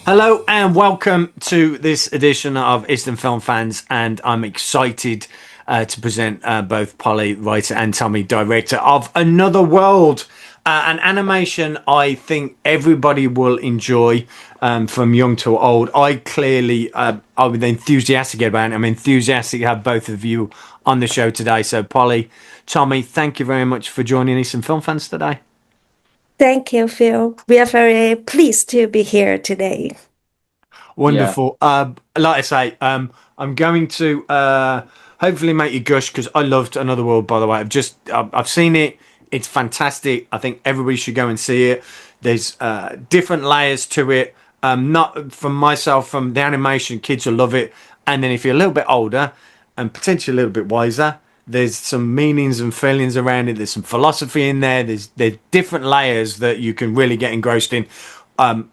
Hello and welcome to this edition of Eastern Film Fans, and I'm excited to present both Polly, writer, and Tommy, director of Another World, an animation I think everybody will enjoy, from young to old. I'm enthusiastic about it. I'm enthusiastic to have both of you on the show today. So, Polly, Tommy, thank you very much for joining Eastern Film Fans today. Thank you, Phil. We are very pleased to be here today. Yeah. Wonderful. Like I say, I'm going to hopefully make you gush because I loved Another World. By the way, I've seen it. It's fantastic. I think everybody should go and see it. There's different layers to it. Not from myself, from the animation, kids will love it. And then if you're a little bit older and potentially a little bit wiser, there's some meanings and feelings around it. There's some philosophy in there. There's different layers that you can really get engrossed in.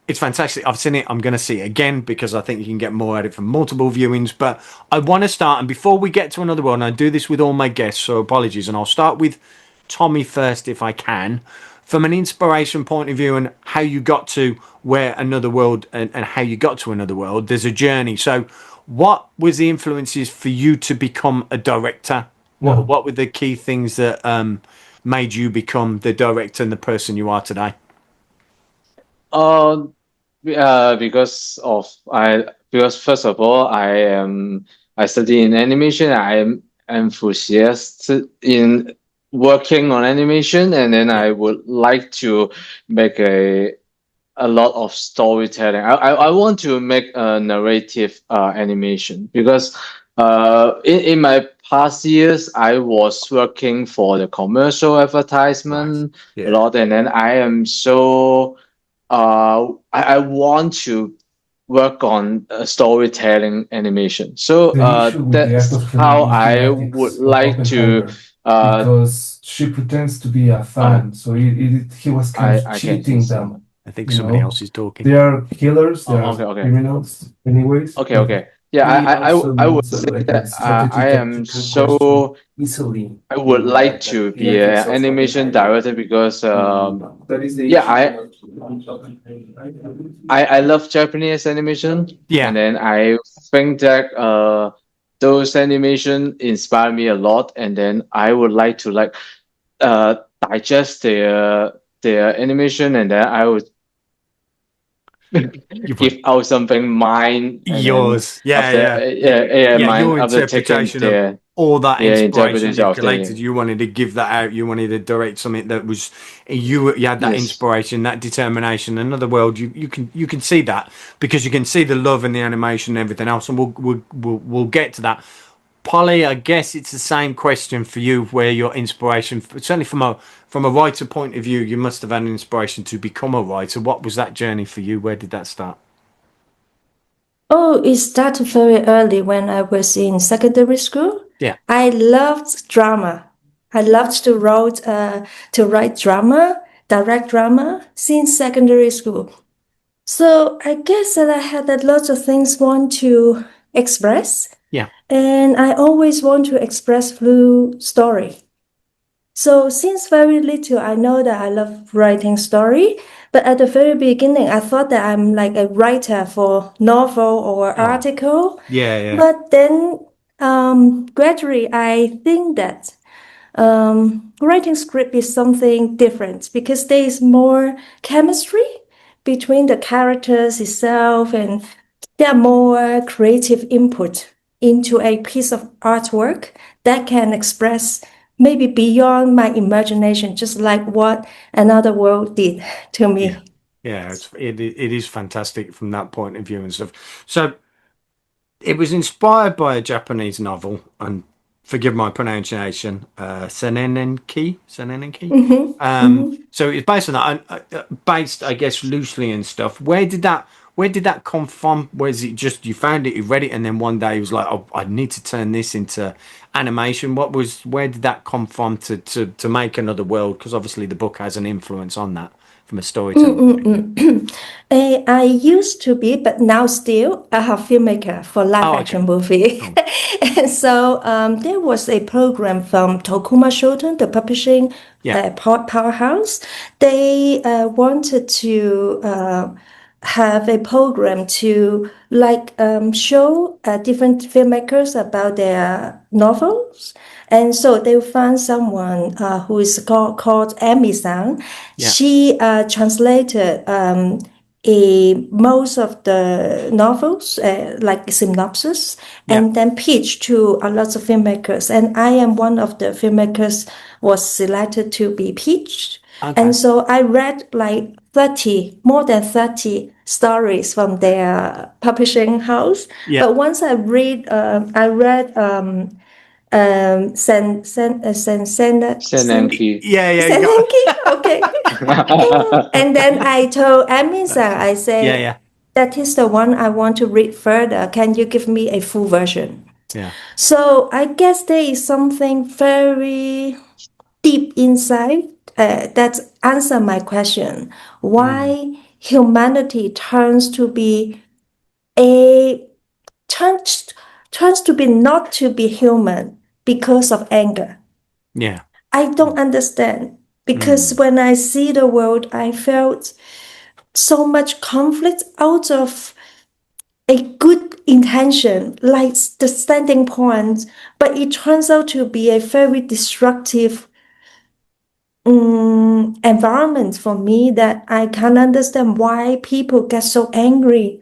It's fantastic. I've seen it. I'm going to see it again because I think you can get more out of it from multiple viewings. But I want to start, and before we get to Another World, and I do this with all my guests, so apologies, and I'll start with Tommy first if I can, from an inspiration point of view and how you got to where Another World and how you got to Another World. There's a journey. So, what was the influences for you to become a director? What were the key things that made you become the director and the person you are today? Um, because first of all, I study in animation. I am enthusiastic in working on animation, and then Yeah. I would like to make a lot of storytelling. I want to make a narrative animation because in my past years I was working for the commercial Right. advertisement a Yeah. lot, and then I am so I want to work on storytelling animation. So The issue with the act that's of killing how is the I would ethics of like to Oppenheimer, uh, because she pretends to be a uh fan, so he was kind of I can see cheating some. them, I think you somebody know? else is talking. They are killers, they Oh, are okay, okay. criminals, anyways, Okay, but okay. Yeah, he also I would needs say like a that strategy I that you am can question so easily, I would like that to the be ethics an of animation Oppenheimer. director because That is the yeah, issue. I love Japanese animation, Yeah. and then I think that those animation inspire me a lot, and then I would like to digest their animation, and then I would You put give out something mine, and then yours. Yeah, after yeah. yeah, mine Your after taking interpretation of all that their inspiration interpretation you've of collected. the You wanted to give that out. You wanted to direct something that was you had that yes, inspiration, that determination. Another world, you can see that because you can see the love in the animation and everything else. And we'll get to that. Polly, I guess it's the same question for you, where your inspiration, certainly from a writer point of view, you must have had an inspiration to become a writer. What was that journey for you? Where did that start? Oh, it started very early when I was in secondary school. Yeah. I loved drama. I loved to write drama, direct drama since secondary school. So I guess that I had a lot of things want to express, Yeah. and I always want to express through story. So since very little, I know that I love writing story. But at the very beginning, I thought that I'm like a writer for novel or Oh, article. yeah, yeah. But then gradually, I think that writing script is something different because there is more chemistry between the characters itself, and there are more creative input into a piece of artwork that can express maybe beyond my imagination, just like what Another World did to Yeah. me. Yeah, it is fantastic from that point of view and stuff. So it was inspired by a Japanese novel, and forgive my pronunciation, Sennenki. Mhm, mhm. So it's based on that, based, I guess, loosely and stuff. Where did that come from? Was it just you found it, you read it, and then one day it was like, oh, I need to turn this into animation? Where did that come from to make Another World? Because obviously the book has an influence on that from a storytelling point of view. I used to be, but now still a filmmaker for live Oh, action okay. movie. Cool. And so there was a program from Tokuma Shoten, the Yeah. powerhouse. They wanted to have a program to show different filmmakers about their novels. And so they found someone who is called Amy-san. Yeah. She translated most of the novels, like synopsis, Yeah. and then pitched to a lot of filmmakers. And I am one of the filmmakers was selected to be pitched. Okay. And so I read like more than 30 stories from their publishing house. Yeah. But once I read Sennenki. Yeah. Sennenki, okay. And then I told Amisa, I say, Yeah. that is the one I want to read further. Can you give me a full version? Yeah. So I guess there is something very deep inside that answer my question. Why humanity turns to be not to be human because of anger? Yeah. I don't understand, because when I see the world, I felt so much conflict out of a good intention, like the standing point, but it turns out to be a very destructive environment for me, that I can't understand why people get so angry.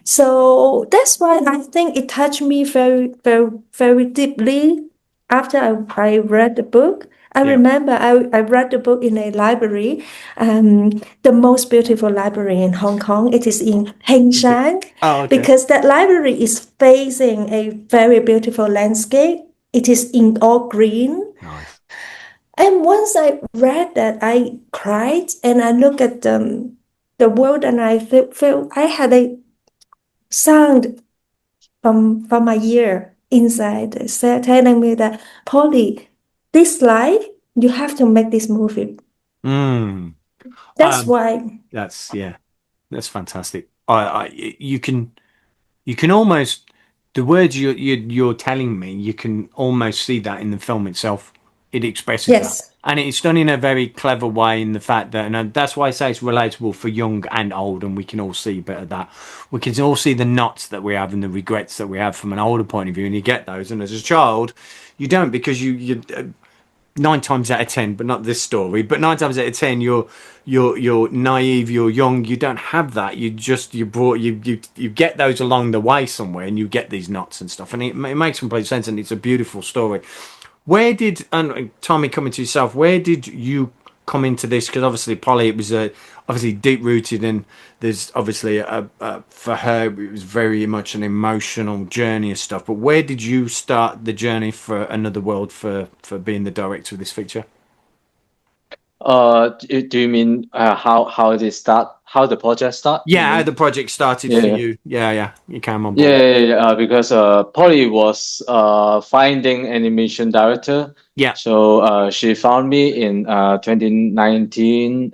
So that's why I think it touched me very, very, very deeply after I read the book. I Yeah. remember I read the book in a library, the most beautiful library in Hong Kong. It is in Heng Shan, Oh, okay. because that library is facing a very beautiful landscape. It is in all green. Nice. And once I read that, I cried, and I looked at the world, and I felt I had a sound from my ear inside telling me that, Polly, this life, you have to make this movie. That's why. That's fantastic. You can almost, the words you're telling me, you can almost see that in the film itself. It expresses that. Yes. And it's done in a very clever way, in the fact that, and that's why I say it's relatable for young and old, and we can all see a bit of that. We can all see the knots that we have and the regrets that we have from an older point of view, and you get those. And as a child, you don't, because you 9 times out of 10, but not this story, but 9 times out of 10, you're naive, you're young, you don't have that. You get those along the way somewhere, and you get these knots and stuff, and it makes complete sense, and it's a beautiful story. Where did, and Tommy, coming to yourself, where did you come into this? Because obviously, Polly, it was obviously deep rooted, and there's obviously for her, it was very much an emotional journey and stuff. But where did you start the journey for Another World, for being the director of this feature? Do you mean how it start? How the project start? Yeah, how the project started for you. Yeah, you came on board. Because Polly was finding animation director. Yeah. So she found me in 2019,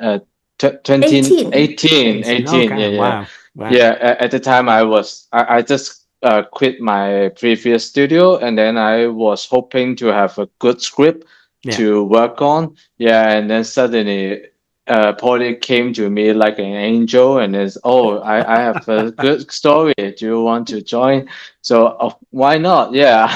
2018. Okay. Wow. Yeah, at the time I just quit my previous studio, and then I was hoping to have a good script to work on. Yeah, and then suddenly Polly came to me like an angel, and is, I have a good story. Do you want to join? So why not? Yeah,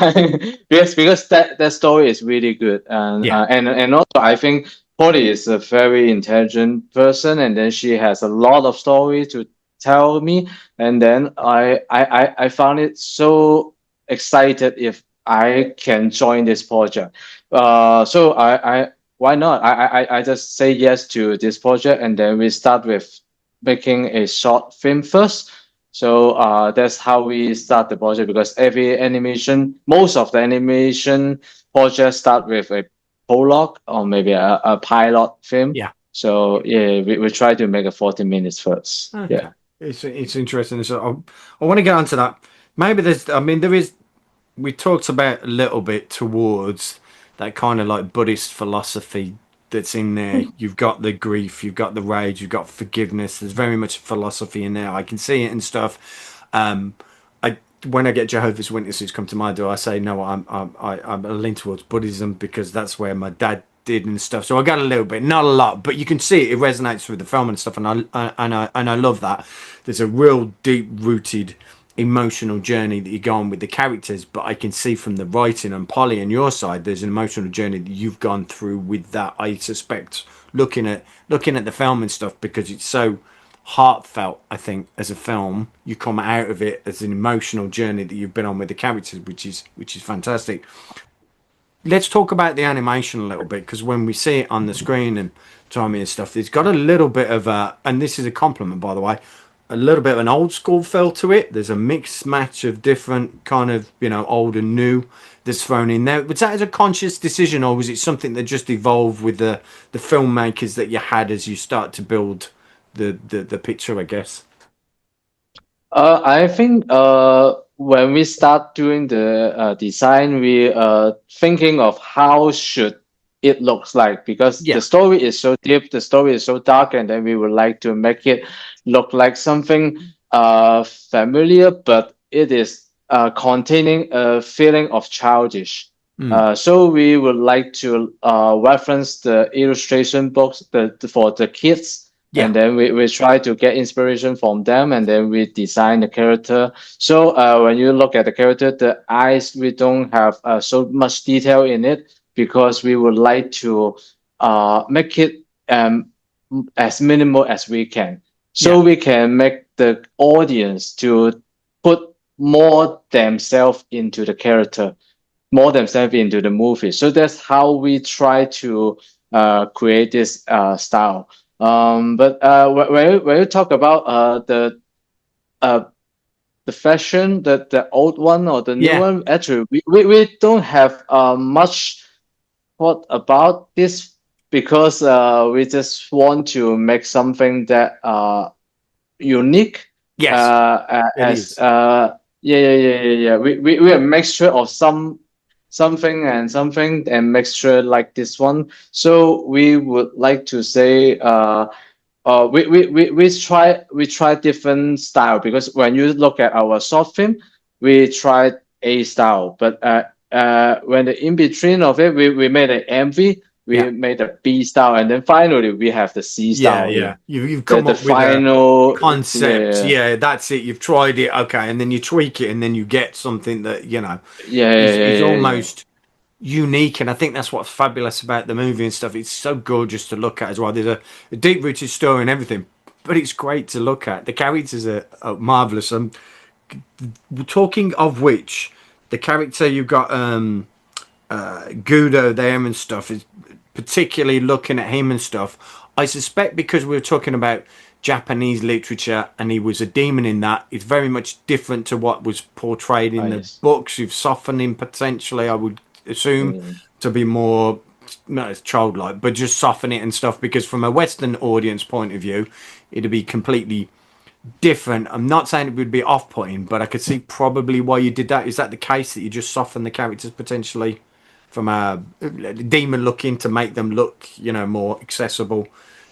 because that story is really good, and also I think Polly is a very intelligent person, and then she has a lot of story to tell me, and then I found it so excited if I can join this project. So I why not? I just say yes to this project, and then we start with making a short film first. So that's how we start the project, because most of the animation projects start with a prologue or maybe a pilot film. Yeah. So yeah, we try to make a 40 minutes first. Okay. Yeah. It's interesting. So I want to get onto that. Maybe we talked about a little bit towards that kind of like Buddhist philosophy that's in there. You've got the grief, you've got the rage, you've got forgiveness. There's very much philosophy in there. I can see it and stuff. When I get Jehovah's Witnesses come to my door, I say no. I lean towards Buddhism, because that's where my dad did and stuff. So I got a little bit, not a lot, but you can see it resonates with the film and stuff. And I love that. There's a real deep rooted emotional journey that you go on with the characters, but I can see from the writing and Polly on your side, there's an emotional journey that you've gone through with that. I suspect looking at the film and stuff, because it's so heartfelt. I think as a film, you come out of it as an emotional journey that you've been on with the characters, which is fantastic. Let's talk about the animation a little bit, because when we see it on the screen and Tommy and stuff, it's got a little bit of a, and this is a compliment by the way, a little bit of an old school feel to it. There's a mixed match of different kind of, old and new that's thrown in there. Was that as a conscious decision, or was it something that just evolved with the filmmakers that you had as you start to build the picture, I guess? I think when we start doing the design, we thinking of how should it looks like, because Yeah. the story is so deep, the story is so dark, and then we would like to make it look like something familiar, but it is containing a feeling of childish. So we would like to reference the illustration books for the kids. Yeah. And then we try to get inspiration from them, and then we design the character. So when you look at the character, the eyes, we don't have so much detail in it, because we would like to make it as minimal as we can. So we can make the audience to put more themselves into the character, more themselves into the movie. So that's how we try to create this style. But when you talk about the fashion, the old one or the new one, actually we don't have much thought about this, because we just want to make something that unique. Yes, it is. Yeah. We are a mixture of something and something, and mixture like this one. So we would like to say we try different style, because when you look at our short film, we tried a style, but when the in between of it, we made an MV. We made a B style, and then finally we have the C style. Yeah. You've come up with final concept. Yeah, that's it. You've tried it, okay, and then you tweak it, and then you get something that is almost unique. And I think that's what's fabulous about the movie and stuff. It's so gorgeous to look at as well. There's a deep rooted story and everything, but it's great to look at. The characters are marvelous. Talking of which, the character you've got Gudo there and stuff, is particularly looking at him and stuff. I suspect because we were talking about Japanese literature and he was a demon in that, it's very much different to what was portrayed in the books. You've softened him potentially, I would assume, to be more, not as childlike, but just soften it and stuff, because from a Western audience point of view, it'd be completely different. I'm not saying it would be off-putting, but I could see probably why you did that. Is that the case, that you just soften the characters potentially from a demon looking to make them look, more accessible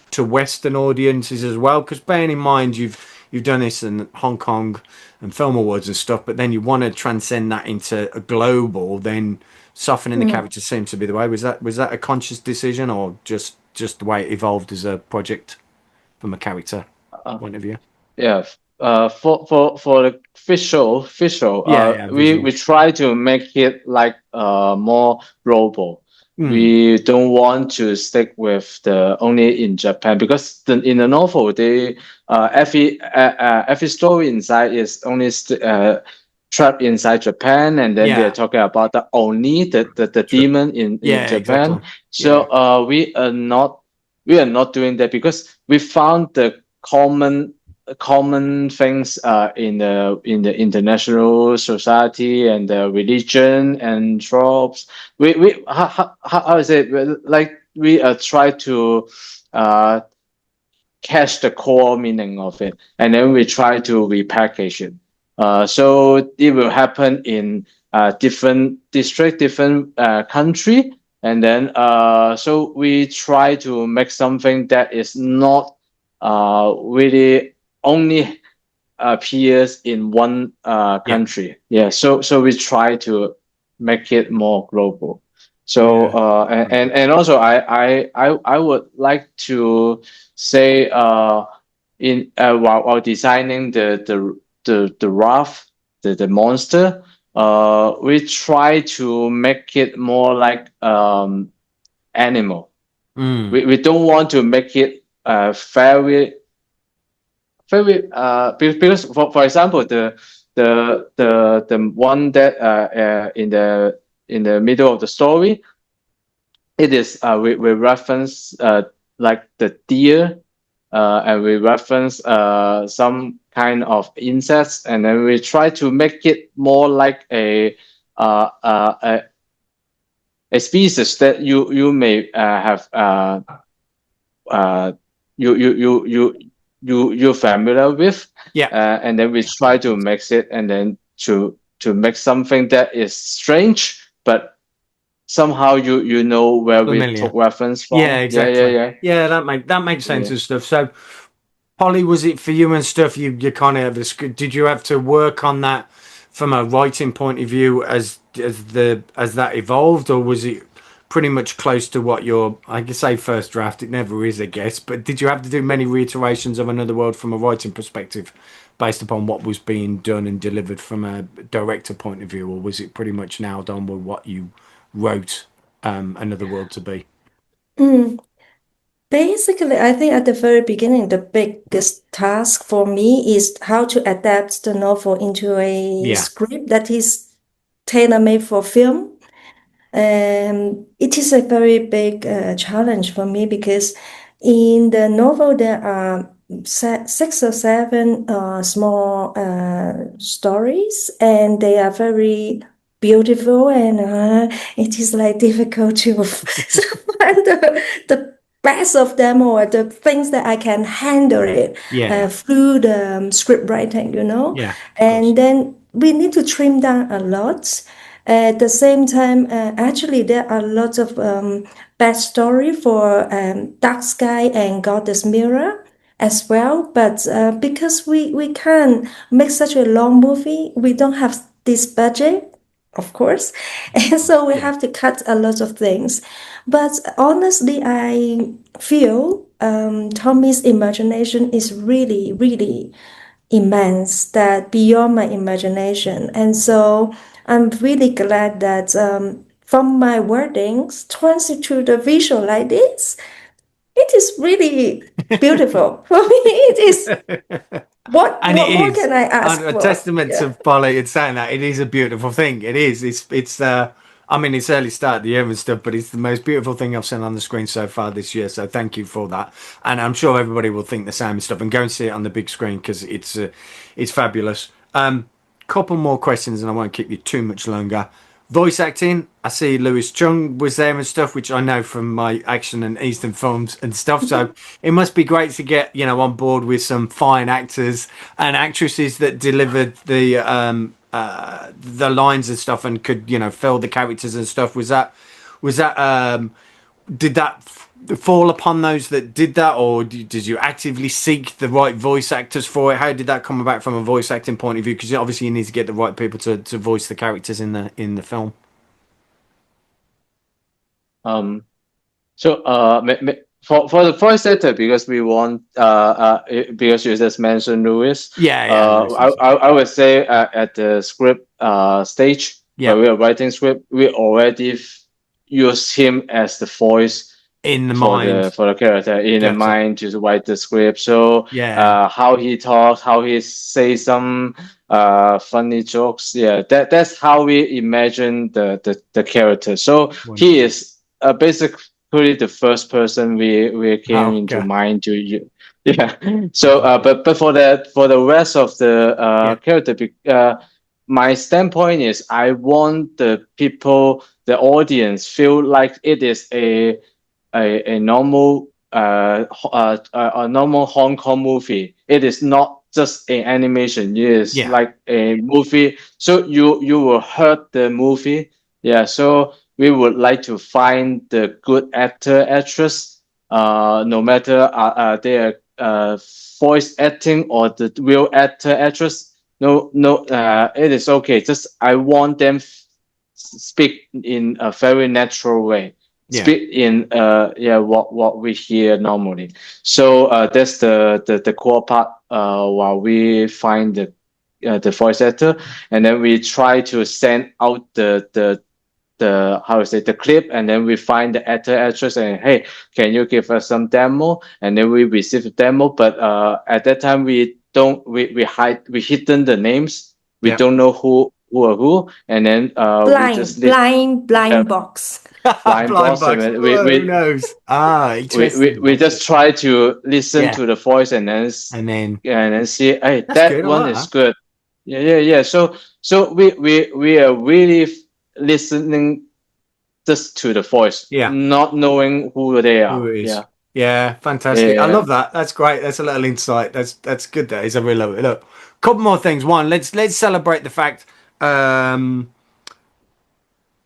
to Western audiences as well? Because bearing in mind you've done this in Hong Kong and film awards and stuff, but then you want to transcend that into a global, then softening the characters seems to be the way. Was that a conscious decision, or just the way it evolved as a project from a character point of view? Yeah. For the visual, we try to make it like more global. We don't want to stick with the only in Japan, because in the novel, they every story inside is only trapped inside Japan, and then they're talking about the Oni, the demon in Japan. Exactly. So we are not doing that, because we found the common things in the international society and the religion and tropes. We how is it, like we try to catch the core meaning of it, and then we try to repackage it. So it will happen in different district, different country, and then so we try to make something that is not really only appears in one country. So we try to make it more global. So Yeah. and also I would like to say in while designing the raft, the monster, we try to make it more like animal. Mm. We don't want to make it very because for example the one that in the middle of the story, it is we reference like the deer, and we reference some kind of insects, and then we try to make it more like uh, uh, a, a species that you may have uh, you're familiar with, Yeah. and then we try to mix it, and then to make something that is strange, but somehow you know where we Familiar. took reference Yeah, from. exactly. Yeah. Yeah, that makes sense Yeah. and stuff. So, Polly, was it for you and stuff? You kind of did you have to work on that from a writing point of view as that evolved, or was it pretty much close to what your I can say first draft? It never is, I guess. But did you have to do many reiterations of Another World from a writing perspective, based upon what was being done and delivered from a director point of view, or was it pretty much nailed on with what you wrote Another World to be? Mm. Basically, I think at the very beginning, the biggest task for me is how to adapt the novel into a Yeah. script that is tailor-made for film. It is a very big challenge for me because in the novel there are 6 or 7 small stories, and they are very beautiful, and it is like difficult to find the best of them or the things that I can handle it Yeah. through the script writing, Yeah. Of course. and then we need to trim down a lot. At the same time, actually, there are lots of backstory for Dark Sky and Goddess Mirror as well. But because we can't make such a long movie, we don't have this budget, of course. And so we Yeah. have to cut a lot of things. But honestly, I feel Tommy's imagination is really, really immense, that beyond my imagination. And so I'm really glad that from my wordings transit the visual like this, it is really beautiful. For me, it is And it what more is can I ask a for? testament to Yeah. Polly in saying that it is a beautiful thing. It is. It's. I mean, it's early start of the year and stuff, but it's the most beautiful thing I've seen on the screen so far this year. So thank you for that, and I'm sure everybody will think the same and stuff. And go and see it on the big screen because it's fabulous. Couple more questions, and I won't keep you too much longer. Voice acting, I see Lewis Chung was there and stuff, which I know from my action and Eastern films and stuff. So it must be great to get on board with some fine actors and actresses that delivered the lines and stuff and could fill the characters and stuff. Was that did that fall upon those that did that, or did you actively seek the right voice actors for it? How did that come about from a voice acting point of view? Because obviously you need to get the right people to voice the characters in the film. So for the voice actor, because we want because you just mentioned Louis, Yeah, Lewis. I would say at the script stage, Yeah, when we are writing script, we already use him as the voice in the for mind. the character in the Gotcha. mind to write the script. So Yeah. how he talks, how he say some funny jokes. Yeah, that's how we imagine the character. So he Wonderful. is basically the first person we came Oh, into okay. mind to yeah. So but for the rest of the Yeah. character, my standpoint is I want the people, the audience, feel like it is a normal a normal Hong Kong movie. It is not just an animation. It is Yeah. like a movie. So you will hurt the movie. Yeah. So we would like to find the good actor actress. No matter their voice acting or the real actor actress. No. It is okay. Just I want them speak in a very natural way. Yeah. Speak in what we hear normally. So that's the core part. While we find the voice actor, and then we try to send out the how to say the clip, and then we find the actor actress and hey, can you give us some demo? And then we receive the demo, but at that time we don't we hidden the names. We Yeah. don't know who are who, and then we just blind box. blind Blind box, and box. then Who knows? Interesting. we just try to listen Yeah. to the voice and then And then see, hey, that's that good. I one like is that. good. Yeah. So we are really listening just to the voice, Yeah. not knowing who they are. Who it is. Yeah. Yeah, fantastic. I Yeah. love that. That's great. That's a little insight. That's good. That is. I really love it. Look, couple more things. One, let's celebrate the fact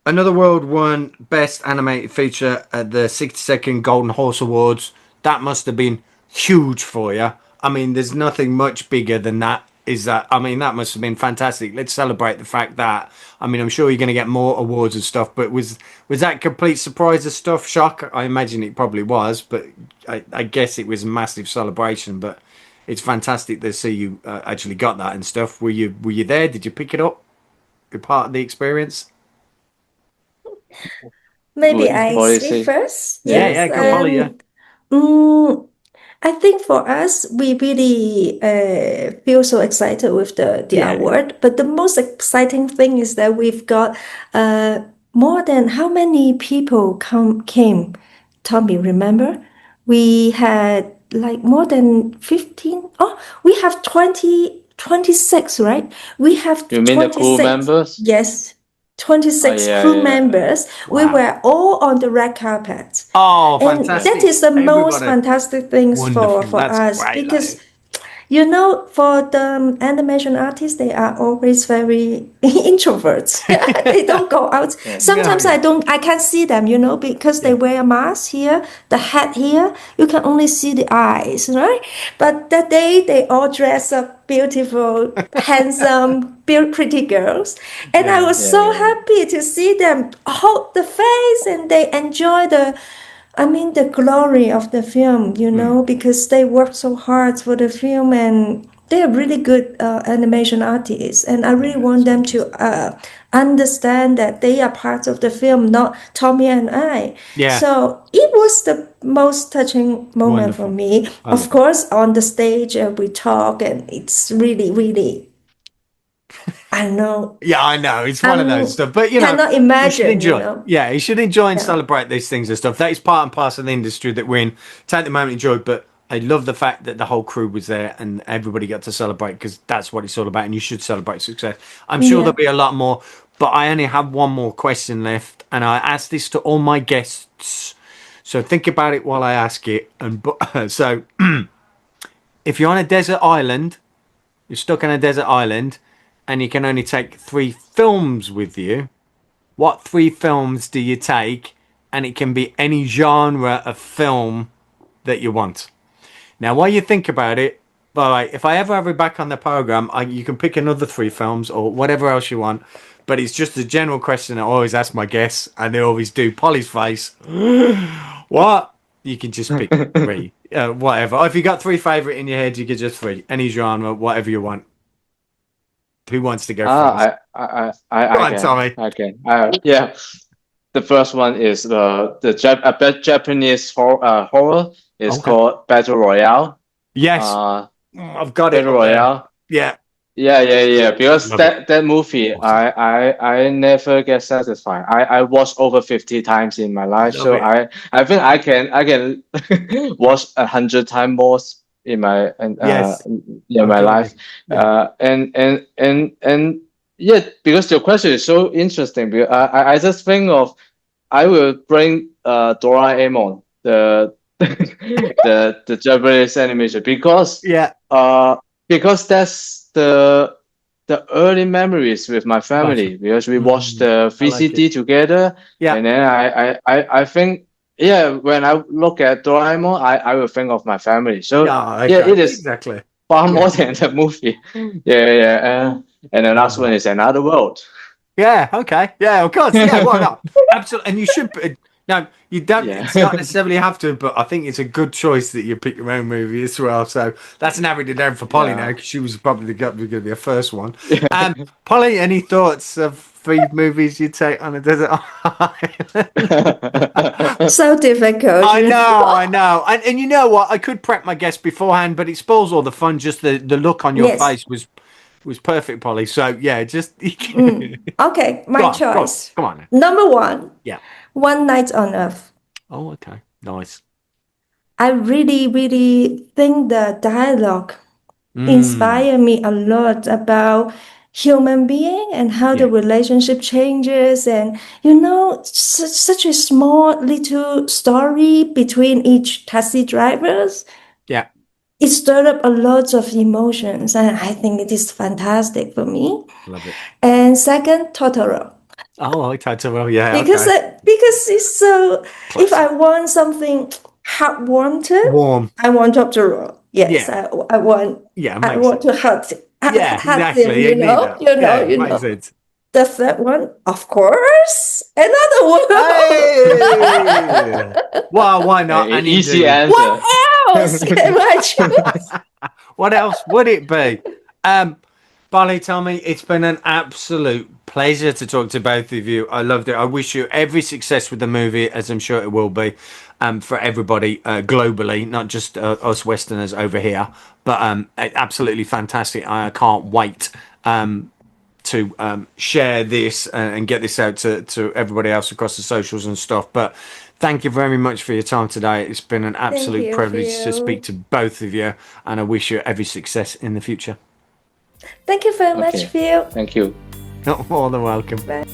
Another World won Best Animated Feature at the 62nd Golden Horse Awards. That must have been huge for you. I mean, there's nothing much bigger than that. Is that? I mean, that must have been fantastic. Let's celebrate the fact that. I mean, I'm sure you're going to get more awards and stuff. But was that complete surprise of stuff? Shock? I imagine it probably was, but I guess it was a massive celebration. But it's fantastic to see you actually got that and stuff. Were you there? Did you pick it up? Be part of the experience? Maybe What I do you speak say? first. Yeah, Yes. yeah, go Polly, yeah. Mm, I think for us, we really feel so excited with the Yeah. award. But the most exciting thing is that we've got more than how many people came? Tommy, remember? We had like more than 15. Oh, we have 26, right? We have You mean the crew 26. members? Yes. 26 yeah, crew yeah. members. We Wow. were all on the red carpet. Oh, And fantastic. that is the most Everybody. fantastic things Wonderful. for That's us great. because you know, for the animation artists, they are always very introverts. They don't go out. Yeah. Sometimes Yeah. I can't see them, you know, because they Yeah. wear a mask here, the hat here. You can only see the eyes, right? But that day, they all dress up beautiful, handsome, pretty girls. And I Yeah. was so happy to see them hold the face and they enjoy the glory of the film, you know, because they work so hard for the film and they are really good animation artists. And I really want them to understand that they are part of the film, not Tommy and I. Yeah. So it was the most touching moment for Wonderful. me. I Of love course, on the stage, we talk and it's really, really, I don't know. Yeah, I know. It's one of those stuff. But, Cannot you should imagine, you enjoy. know. Yeah, you should enjoy and Yeah. celebrate these things and stuff. That is part and parcel of the industry that we're in. Take the moment, enjoy. But I love the fact that the whole crew was there and everybody got to celebrate because that's what it's all about. And you should celebrate success. I'm sure Yeah. there'll be a lot more. But I only have one more question left. And I ask this to all my guests. So think about it while I ask it. And so if you're on a desert island, you're stuck on a desert island, and you can only take 3 films with you. What 3 films do you take? And it can be any genre of film that you want. Now, while you think about it, by the way, if I ever have you back on the program, you can pick another 3 films or whatever else you want. But it's just a general question I always ask my guests, and they always do. Polly's face. What? You can just pick 3. Whatever. Or if you got 3 favorite in your head, you could just 3. Any genre, whatever you want. Who wants to go first? I Go on, can. Tommy. I can. Yeah. The first one is Japanese horror. It's Okay. called Battle Royale. Yes, I've got it. Battle Up there. Royale. Yeah. Yeah. Because Love that movie, Awesome. I never get satisfied. I watched over 50 times in my life, Love so it. I think I can watch 100 times more in my Yes. my Okay. life. Yeah. And yeah, because your question is so interesting. Because I just think of I will bring Doraemon, the the Japanese animation, because Yeah. that's the early memories with my family, because we watched the I like VCD it. together. Yeah. And then I think, yeah, when I look at Doraemon, I will think of my family. So Yeah. yeah, Okay. it is Exactly. far more than the movie. Yeah. And the last Love one that. is Another World. Yeah, okay. Yeah, of course. Yeah, why not? Absolutely. And you should. No, you don't. Yeah. It's not necessarily have to, but I think it's a good choice that you pick your own movie as well. So that's narrowed it down for Polly now, because she was probably going to be her first one. Polly, any thoughts of 3 movies you'd take on a desert island? So difficult. I know. And you know what? I could prep my guest beforehand, but it spoils all the fun. Just the look on your Yes. face was perfect, Polly. So yeah, just Okay, my choice. Come on. Number 1. Yeah. One Night on Earth. Oh, okay. Nice. I really, really think the dialogue inspire me a lot about human being and how the Yeah. relationship changes, and such a small little story between each taxi drivers. Yeah. It stirred up a lot of emotions, and I think it is fantastic for me. Love it. And second, Totoro. Oh, I like Totoro. Yeah. Because Okay. because it's so. If I want something heart-wanted, Warm. I want Totoro. Yes, Yeah. I want. Yeah. I Makes want sense. to hug Yeah. hug Exactly. him. You need that. You know. Yeah, makes sense. The third one, of course, another one. Hey! Well, why not? Hey, And easy indeed. answer. What else can I choose? What else would it be? Barley, Tommy, it's been an absolute pleasure to talk to both of you. I loved it. I wish you every success with the movie, as I'm sure it will be, for everybody globally, not just us Westerners over here. But absolutely fantastic. I can't wait to share this and get this out to everybody else across the socials and stuff. But thank you very much for your time today. It's been an absolute you, privilege to Phil. speak to both of you, and I wish you every success in the future. Thank you very much, Okay. Phil. Thank you. You're more than welcome. Bye.